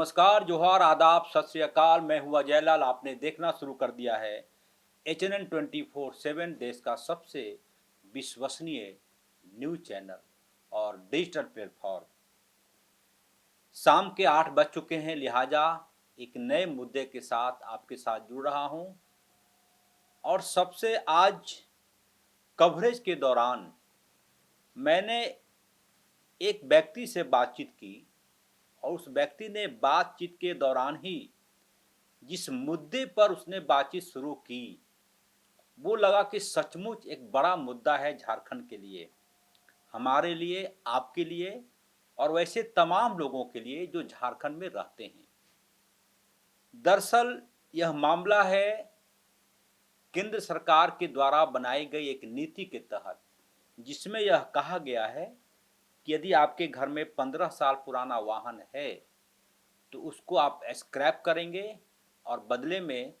नमस्कार, जोहार, आदाब, सत श्री अकाल। मैं हूँ अजय लाल। आपने देखना शुरू कर दिया है HNN 24/7 देश का सबसे विश्वसनीय न्यूज चैनल और डिजिटल प्लेटफॉर्म। शाम के 8 बज चुके हैं, लिहाजा एक नए मुद्दे के साथ आपके साथ जुड़ रहा हूँ। और सबसे आज कवरेज के दौरान मैंने एक व्यक्ति से बातचीत की और उस व्यक्ति ने बातचीत के दौरान ही जिस मुद्दे पर उसने बातचीत शुरू की वो लगा कि सचमुच एक बड़ा मुद्दा है झारखंड के लिए, हमारे लिए, आपके लिए और वैसे तमाम लोगों के लिए जो झारखंड में रहते हैं। दरअसल यह मामला है केंद्र सरकार के द्वारा बनाई गई एक नीति के तहत, जिसमें यह कहा गया है कि यदि आपके घर में 15 साल पुराना वाहन है तो उसको आप स्क्रैप करेंगे और बदले में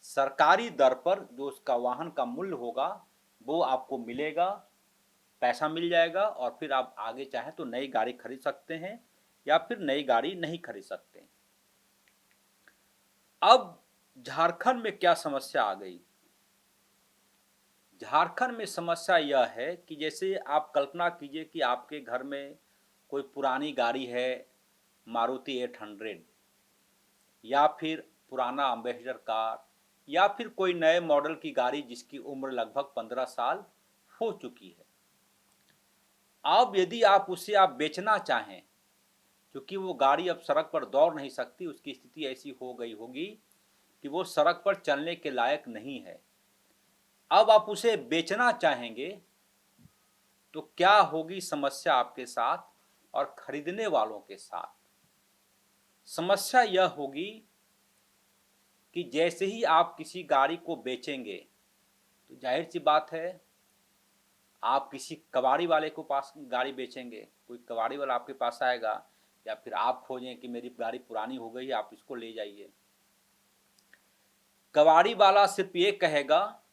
सरकारी दर पर जो उसका वाहन का मूल्य होगा वो आपको मिलेगा, पैसा मिल जाएगा और फिर आप आगे चाहें तो नई गाड़ी खरीद सकते हैं या फिर नई गाड़ी नहीं खरीद सकते। अब झारखंड में क्या समस्या आ गई? झारखंड में समस्या यह है कि जैसे आप कल्पना कीजिए कि आपके घर में कोई पुरानी गाड़ी है, मारुति 800 या फिर पुराना अम्बेसडर कार या फिर कोई नए मॉडल की गाड़ी जिसकी उम्र लगभग 15 साल हो चुकी है। अब यदि आप उसे बेचना चाहें, क्योंकि वो गाड़ी अब सड़क पर दौड़ नहीं सकती, उसकी स्थिति ऐसी हो गई होगी कि वो सड़क पर चलने के लायक नहीं है। अब आप उसे बेचना चाहेंगे तो क्या होगी समस्या आपके साथ और खरीदने वालों के साथ? समस्या यह होगी कि जैसे ही आप किसी गाड़ी को बेचेंगे तो जाहिर सी बात है आप किसी कबाड़ी वाले को पास गाड़ी बेचेंगे, कोई कबाड़ी वाला आपके पास आएगा या फिर आप खोजें कि मेरी गाड़ी पुरानी हो गई है, आप इसको ले जाइए। कबाड़ी वाला सिर्फ ये कहेगा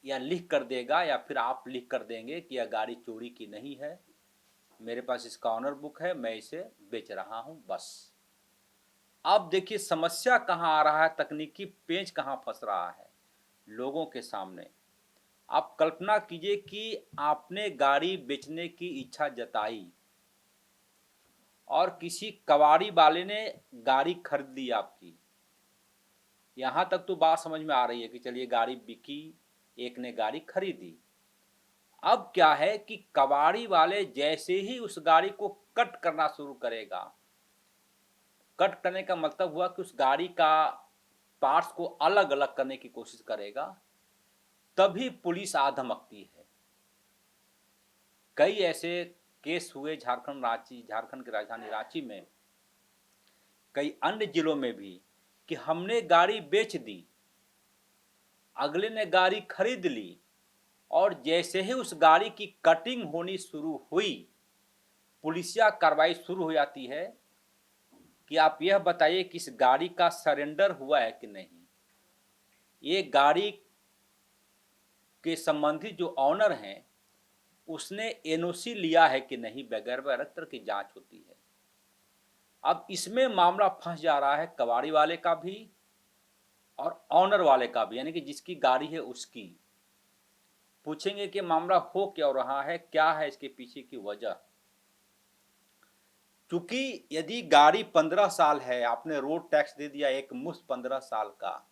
या लिख कर देगा या फिर आप लिख कर देंगे कि यह गाड़ी चोरी की नहीं है, मेरे पास इसका ऑनर बुक है, मैं इसे बेच रहा हूँ, बस। अब देखिए समस्या कहाँ आ रहा है, तकनीकी पेंच कहाँ फंस रहा है लोगों के सामने। आप कल्पना कीजिए कि आपने गाड़ी बेचने की इच्छा जताई और किसी कबाड़ी वाले ने गाड़ी खरीद ली आपकी। यहाँ तक तो बात समझ में आ रही है कि चलिए गाड़ी बिकी, एक ने गाड़ी खरीदी। अब क्या है कि कबाड़ी वाले जैसे ही उस गाड़ी को कट करना शुरू करेगा, कट करने का मतलब हुआ कि उस गाड़ी का पार्ट्स को अलग अलग करने की कोशिश करेगा, तभी पुलिस आ धमकती है। कई ऐसे केस हुए झारखंड की राजधानी रांची में, कई अन्य जिलों में भी, कि हमने गाड़ी बेच दी, अगले ने गाड़ी खरीद ली और जैसे ही उस गाड़ी की कटिंग होनी शुरू हुई, पुलिसिया कार्रवाई शुरू हो जाती है कि आप यह बताइए कि इस गाड़ी का सरेंडर हुआ है कि नहीं, ये गाड़ी के संबंधित जो ऑनर हैं उसने एनओसी लिया है कि नहीं, वगैरह तरह की जांच होती है। अब इसमें मामला फंस जा रहा है कबाड़ी वाले का भी और ऑनर वाले का भी, यानी कि जिसकी गाड़ी है उसकी। पूछेंगे कि मामला हो क्या रहा है, क्या है इसके पीछे की वजह। क्योंकि यदि गाड़ी 15 साल है, आपने रोड टैक्स दे दिया एक मुश्त 15 साल का,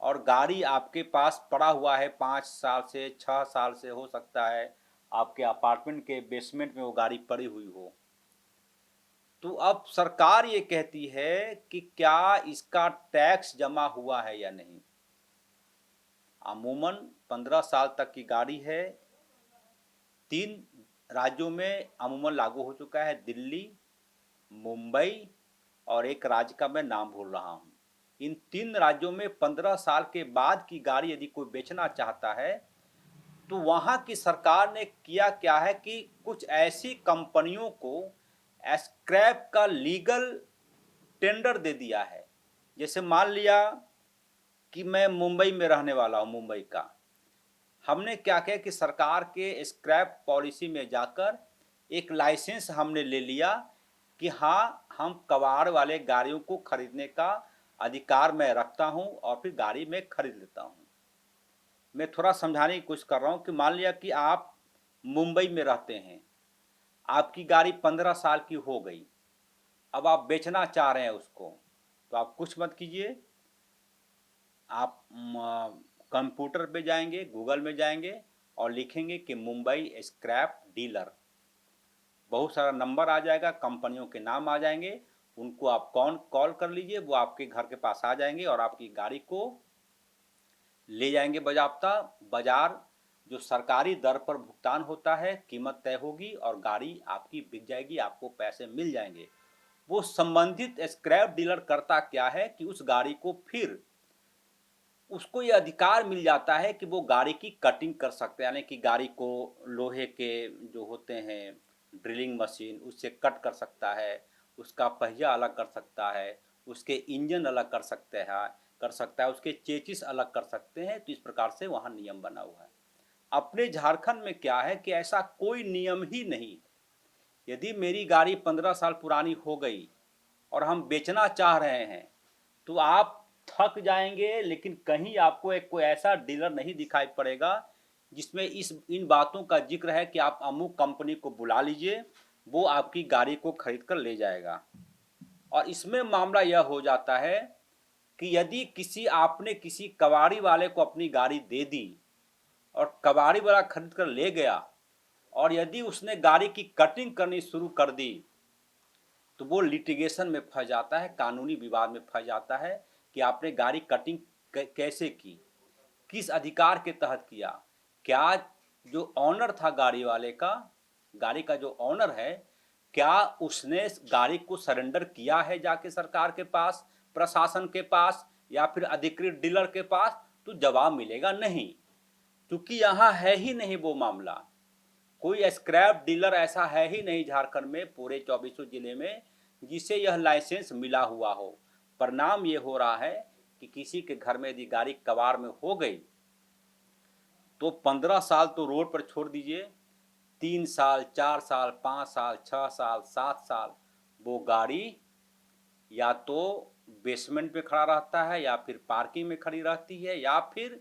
और गाड़ी आपके पास पड़ा हुआ है 5 साल से 6 साल से, हो सकता है आपके अपार्टमेंट के बेसमेंट में वो गाड़ी पड़ी हुई हो, तो अब सरकार ये कहती है कि क्या इसका टैक्स जमा हुआ है या नहीं। अमूमन 15 साल तक की गाड़ी है, 3 राज्यों में अमूमन लागू हो चुका है, दिल्ली, मुंबई और एक राज्य का मैं नाम भूल रहा हूँ। इन 3 राज्यों में 15 साल के बाद की गाड़ी यदि कोई बेचना चाहता है तो वहाँ की सरकार ने किया क्या है कि कुछ ऐसी कंपनियों को स्क्रैप का लीगल टेंडर दे दिया है। जैसे मान लिया कि मैं मुंबई में रहने वाला हूँ, मुंबई का, हमने क्या किया कि सरकार के स्क्रैप पॉलिसी में जाकर एक लाइसेंस हमने ले लिया कि हाँ, हम कबाड़ वाले गाड़ियों को खरीदने का अधिकार मैं रखता हूँ और फिर गाड़ी मैं खरीद लेता हूँ। मैं थोड़ा समझाने की कोशिश कर रहा हूँ कि मान लिया कि आप मुंबई में रहते हैं, आपकी गाड़ी 15 साल की हो गई, अब आप बेचना चाह रहे हैं उसको, तो आप कुछ मत कीजिए, आप कंप्यूटर पे जाएंगे, गूगल में जाएंगे और लिखेंगे कि मुंबई स्क्रैप डीलर, बहुत सारा नंबर आ जाएगा, कंपनियों के नाम आ जाएंगे, उनको आप कॉल कर लीजिए, वो आपके घर के पास आ जाएंगे और आपकी गाड़ी को ले जाएंगे बाज़ाब्ता बाज़ार, जो सरकारी दर पर भुगतान होता है, कीमत तय होगी और गाड़ी आपकी बिक जाएगी, आपको पैसे मिल जाएंगे। वो संबंधित स्क्रैप डीलर करता क्या है कि उस गाड़ी को फिर उसको ये अधिकार मिल जाता है कि वो गाड़ी की कटिंग कर सकते हैं, यानी कि गाड़ी को लोहे के जो होते हैं ड्रिलिंग मशीन उससे कट कर सकता है, उसका पहिया अलग कर सकता है, उसके इंजन अलग कर सकता है, उसके चेचिस अलग कर सकते हैं। तो इस प्रकार से वहाँ नियम बना हुआ है। अपने झारखंड में क्या है कि ऐसा कोई नियम ही नहीं है। यदि मेरी गाड़ी 15 साल पुरानी हो गई और हम बेचना चाह रहे हैं, तो आप थक जाएंगे, लेकिन कहीं आपको एक कोई ऐसा डीलर नहीं दिखाई पड़ेगा जिसमें इस इन बातों का जिक्र है कि आप अमुक कंपनी को बुला लीजिए, वो आपकी गाड़ी को खरीद कर ले जाएगा। और इसमें मामला यह हो जाता है कि यदि आपने किसी कबाड़ी वाले को अपनी गाड़ी दे दी और कबाड़ी वाला खरीद कर ले गया, और यदि उसने गाड़ी की कटिंग करनी शुरू कर दी, तो वो लिटिगेशन में फंस जाता है, कानूनी विवाद में फंस जाता है कि आपने गाड़ी कटिंग कैसे की, किस अधिकार के तहत किया, क्या जो ऑनर था गाड़ी वाले का, गाड़ी का जो ऑनर है, क्या उसने गाड़ी को सरेंडर किया है जाके सरकार के पास, प्रशासन के पास या फिर अधिकृत डीलर के पास? तो जवाब मिलेगा नहीं, क्योंकि यहाँ है ही नहीं वो मामला। कोई स्क्रैप डीलर ऐसा है ही नहीं झारखंड में, पूरे 24 जिले में, जिसे यह लाइसेंस मिला हुआ हो। परिणाम ये हो रहा है कि किसी के घर में यदि गाड़ी कबाड़ में हो गई तो 15 साल तो रोड पर छोड़ दीजिए, 3 साल, 4 साल, 5 साल, 6 साल, 7 साल वो गाड़ी या तो बेसमेंट में खड़ा रहता है या फिर पार्किंग में खड़ी रहती है या फिर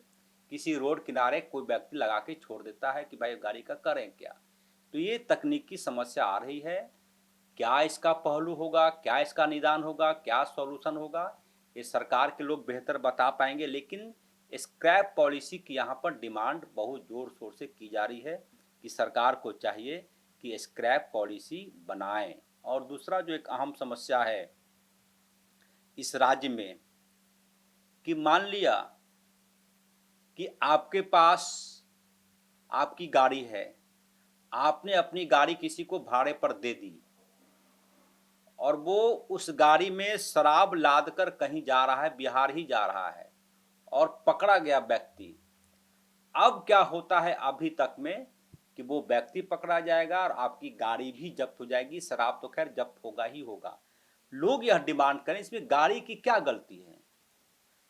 किसी रोड किनारे कोई व्यक्ति लगा के छोड़ देता है कि भाई गाड़ी का करें क्या। तो ये तकनीकी समस्या आ रही है। क्या इसका पहलू होगा, क्या इसका निदान होगा, क्या सॉल्यूशन होगा, ये सरकार के लोग बेहतर बता पाएंगे। लेकिन स्क्रैप पॉलिसी की यहाँ पर डिमांड बहुत ज़ोर शोर से की जा रही है कि सरकार को चाहिए कि स्क्रैप पॉलिसी बनाएं। और दूसरा जो एक अहम समस्या है इस राज्य में, कि मान लिया कि आपके पास आपकी गाड़ी है, आपने अपनी गाड़ी किसी को भाड़े पर दे दी और वो उस गाड़ी में शराब लाद कर कहीं जा रहा है, बिहार ही जा रहा है और पकड़ा गया व्यक्ति। अब क्या होता है अभी तक में कि वो व्यक्ति पकड़ा जाएगा और आपकी गाड़ी भी जब्त हो जाएगी, शराब तो खैर जब्त होगा ही होगा। लोग यह डिमांड करें, इसमें गाड़ी की क्या गलती है?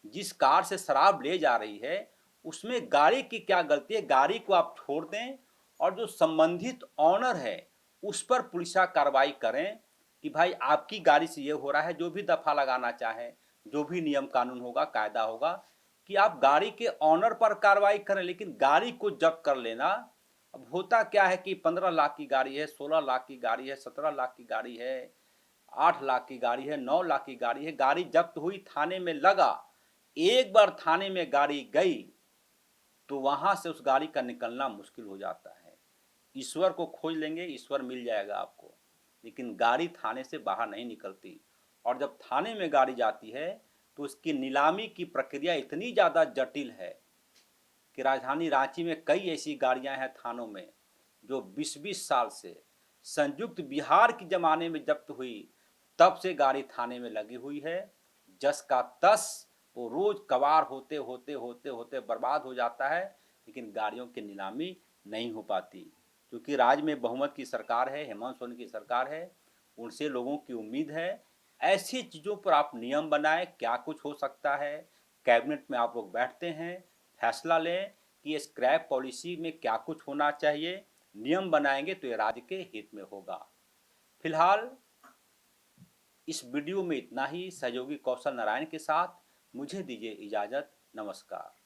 जिस कार से शराब ले जा रही है उसमें गाड़ी की क्या गलती है? गाड़ी को आप छोड़ दें और जो संबंधित ऑनर है उस पर पुलिसा कार्रवाई करें कि भाई आपकी गाड़ी से ये हो रहा है। जो भी दफा लगाना चाहें, जो भी नियम कानून होगा, कायदा होगा, कि आप गाड़ी के ऑनर पर कार्रवाई करें, लेकिन गाड़ी को जब्त कर लेना। अब होता क्या है कि 15 लाख की गाड़ी है, 16 लाख की गाड़ी है, 17 लाख की गाड़ी है, 8 लाख की गाड़ी है, 9 लाख की गाड़ी है, गाड़ी जब्त हुई, थाने में लगा, एक बार थाने में गाड़ी गई तो वहां से उस गाड़ी का निकलना मुश्किल हो जाता है। ईश्वर को खोज लेंगे, ईश्वर मिल जाएगा आपको, लेकिन गाड़ी थाने से बाहर नहीं निकलती। और जब थाने में गाड़ी जाती है तो उसकी नीलामी की प्रक्रिया इतनी ज़्यादा जटिल है कि राजधानी रांची में कई ऐसी गाड़ियां हैं थानों में जो 20-20 साल से, संयुक्त बिहार के ज़माने में जब्त हुई, तब से गाड़ी थाने में लगी हुई है। जस का तस वो रोज़ कबाड़ होते होते होते होते बर्बाद हो जाता है, लेकिन गाड़ियों की नीलामी नहीं हो पाती। क्योंकि राज्य में बहुमत की सरकार है, हेमंत सोरेन की सरकार है, उनसे लोगों की उम्मीद है। ऐसी चीज़ों पर आप नियम बनाएं, क्या कुछ हो सकता है। कैबिनेट में आप लोग बैठते हैं, फैसला लें कि स्क्रैप पॉलिसी में क्या कुछ होना चाहिए, नियम बनाएंगे तो ये राज्य के हित में होगा। फिलहाल इस वीडियो में इतना ही। सहयोगी कौशल नारायण के साथ मुझे दीजिए इजाज़त। नमस्कार।